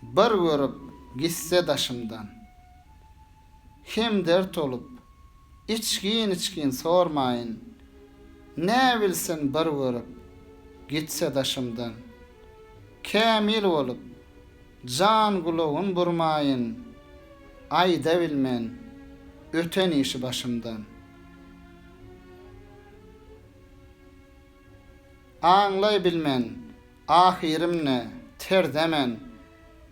bir görüp gitse daşımdan. Hem dert olup içkin sormayın. Ne bilsin bir görüp gitse daşımdan. Kamil olup can guluğun burmayın. Ayda bilmen öten işi başımdan. Anlay bilmen ahirim ne ter demen.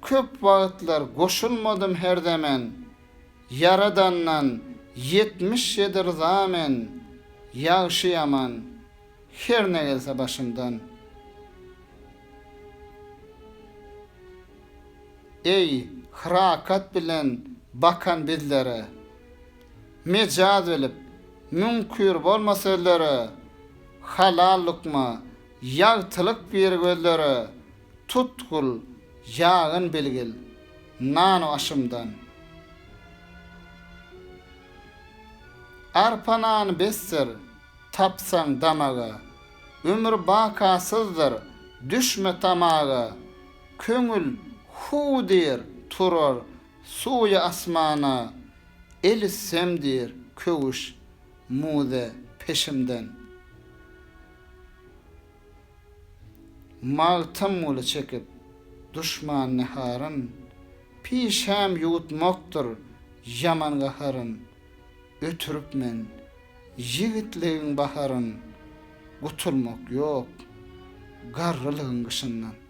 Köp vaqtlar goşulmadım her demen. Yaradandan 77 rızamen. Yağşı yaman her ne gelse başımdan. Ey hırakat bilen bakan bizlere, mecaz bilip münkür bolmasallere, halal lukma yağtılık bir gözlere, tutkul yağın bilgil nanu aşımdan. Arpanan besser tapsan damaga, ömür bakasızdır düşme tamaga, köngül hu der turur suya asmana, elisem der köğüş muze peşimden. Mağtam mulu çekip düşman neharın, pişem yutmoktur yaman gaharın. Ötürüp men yigitliğin baharın, gutulmak yok garrılığın kışından.